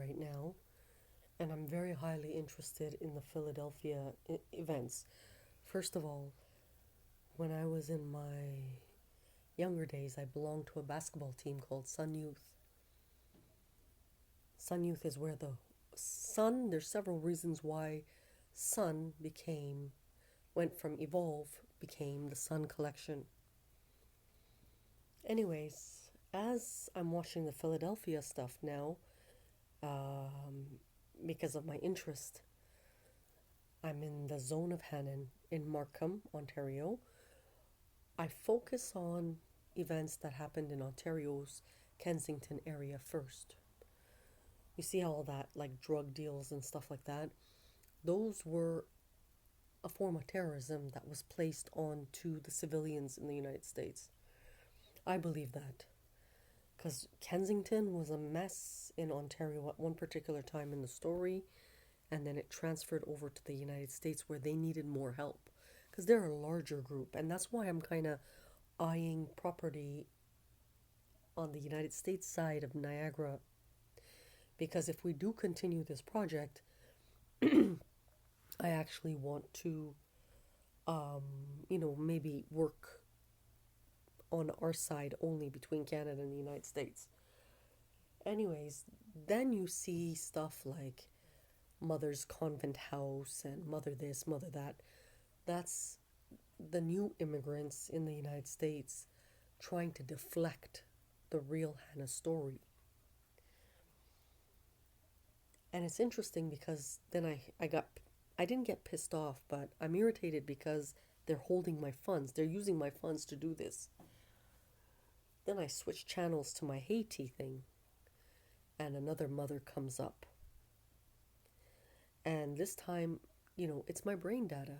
right now, and I'm very highly interested in the Philadelphia events. First of all, when I was in my younger days, I belonged to a basketball team called Sun Youth. Sun Youth is where the Sun, there's several reasons why Sun went from Evolve, became the Sun Collection. Anyways, as I'm watching the Philadelphia stuff now, um, because of my interest, I'm in the zone of Hanna in Markham, Ontario. I focus on events that happened in Ontario's Kensington area first. You see all that, like drug deals and stuff like that? Those were a form of terrorism that was placed onto the civilians in the United States. I believe that. Because Kensington was a mess in Ontario at one particular time in the story, and then it transferred over to the United States where they needed more help. Because they're a larger group, and that's why I'm kind of eyeing property on the United States side of Niagara. Because if we do continue this project, I actually want to, um, maybe work on our side only between Canada and the United States. Anyways, then you see stuff like Mother's Convent House and Mother this, Mother that. That's the new immigrants in the United States trying to deflect the real Hannah story. And it's interesting because then I didn't get pissed off, but I'm irritated because they're holding my funds. They're using my funds to do this. Then I switch channels to my Haiti thing, and another mother comes up. And this time, it's my brain data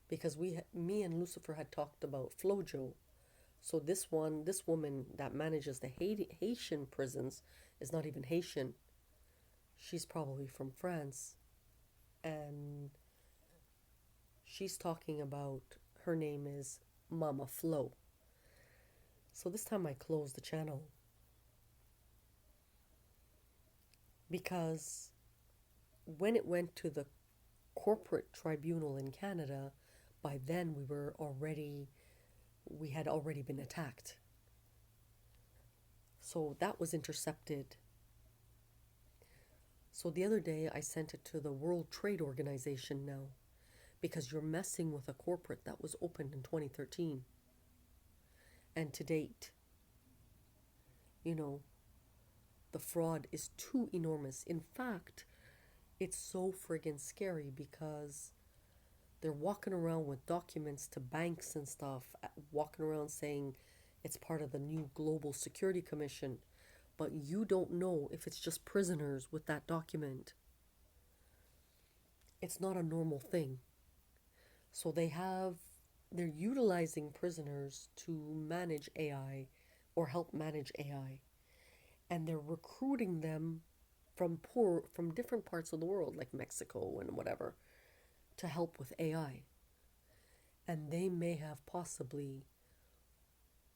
because me and Lucifer had talked about Flojo. So this woman that manages the Haitian prisons is not even Haitian. She's probably from France, and she's talking about, her name is Mama Flo. So this time I closed the channel because when it went to the corporate tribunal in Canada, by then we had already been attacked. So that was intercepted. So the other day I sent it to the World Trade Organization now because you're messing with a corporate that was opened in 2013. And to date, you know, the fraud is too enormous. In fact, it's so friggin' scary because they're walking around with documents to banks and stuff, walking around saying it's part of the new Global Security Commission, but you don't know if it's just prisoners with that document. It's not a normal thing. So they're utilizing prisoners to manage AI or help manage AI. And they're recruiting them from different parts of the world, like Mexico and whatever, to help with AI. And they may have possibly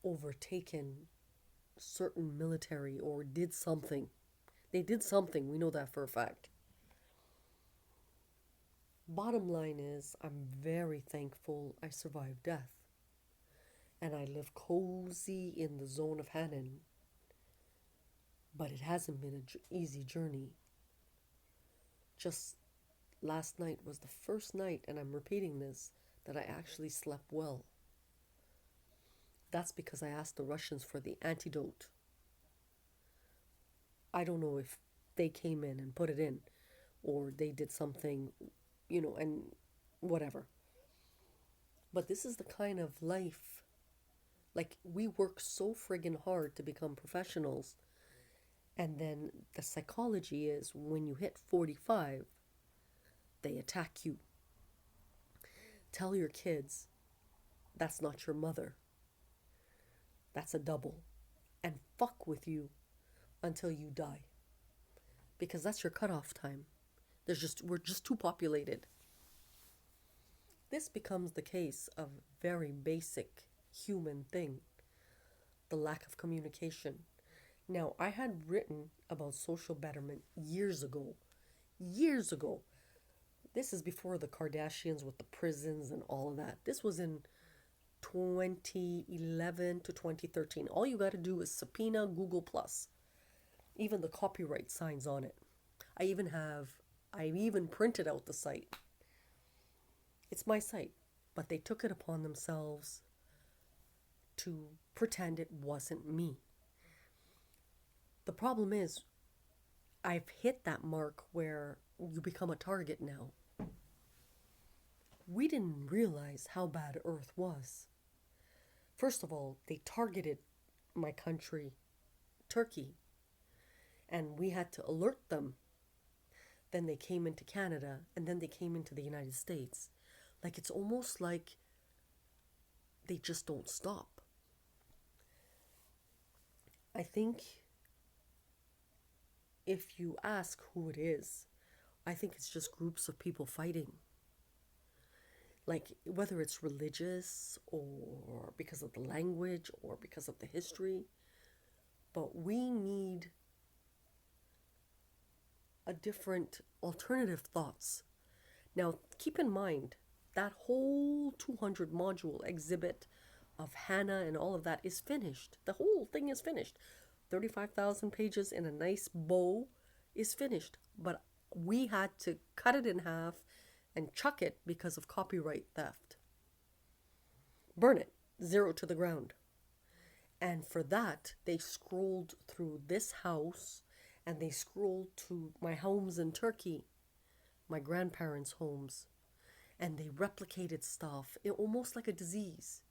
overtaken certain military or did something. They did something, we know that for a fact. Bottom line is, I'm very thankful I survived death. And I live cozy in the zone of Hannon. But it hasn't been an easy journey. Just last night was the first night, and I'm repeating this, that I actually slept well. That's because I asked the Russians for the antidote. I don't know if they came in and put it in, or they did something, and whatever. But this is the kind of life, like, we work so friggin' hard to become professionals, and then the psychology is when you hit 45, they attack you. Tell your kids that's not your mother. That's a double. And fuck with you until you die. Because that's your cutoff time. We're just too populated. This becomes the case of very basic human thing. The lack of communication. Now, I had written about social betterment years ago. Years ago. This is before the Kardashians with the prisons and all of that. This was in 2011 to 2013. All you got to do is subpoena Google Plus. Even the copyright signs on it. I even printed out the site. It's my site, but they took it upon themselves to pretend it wasn't me. The problem is, I've hit that mark where you become a target now. We didn't realize how bad Earth was. First of all, they targeted my country, Turkey, and we had to alert them. Then they came into Canada, and then they came into the United States. Like, it's almost like they just don't stop. I think if you ask who it is, I think it's just groups of people fighting. Like, whether it's religious or because of the language or because of the history, but we need a different alternative thoughts. Now, keep in mind that whole 200 module exhibit of Hanna and all of that is finished. The whole thing is finished. 35,000 pages in a nice bow is finished. But we had to cut it in half and chuck it because of copyright theft. Burn it, zero to the ground. And for that, they scrolled through this house and they scrolled to my homes in Turkey, my grandparents' homes, and they replicated stuff, almost like a disease.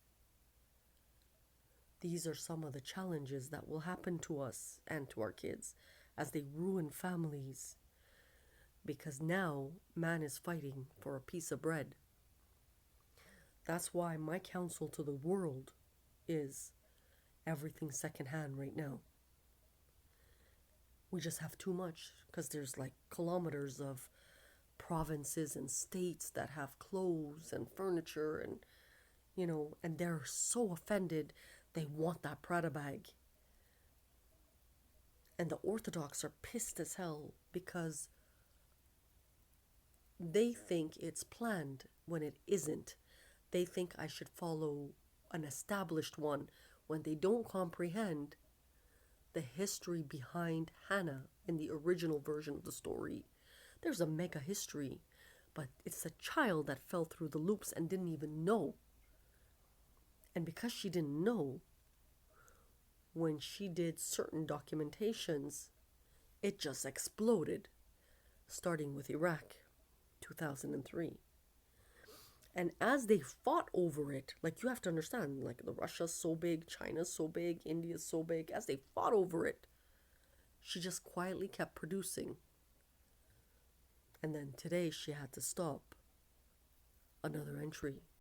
These are some of the challenges that will happen to us and to our kids as they ruin families. Because now man is fighting for a piece of bread. That's why my counsel to the world is everything secondhand right now. We just have too much because there's like kilometers of provinces and states that have clothes and furniture and, and they're so offended they want that Prada bag. And the Orthodox are pissed as hell because they think it's planned when it isn't. They think I should follow an established one when they don't comprehend the history behind Hanna in the original version of the story. There's a mega history, but it's a child that fell through the loops and didn't even know. And because she didn't know, when she did certain documentations, it just exploded, starting with Iraq, 2003. And as they fought over it, like, you have to understand, like, the Russia's so big, China's so big, India's so big, as they fought over it, she just quietly kept producing. And then today she had to stop. Another entry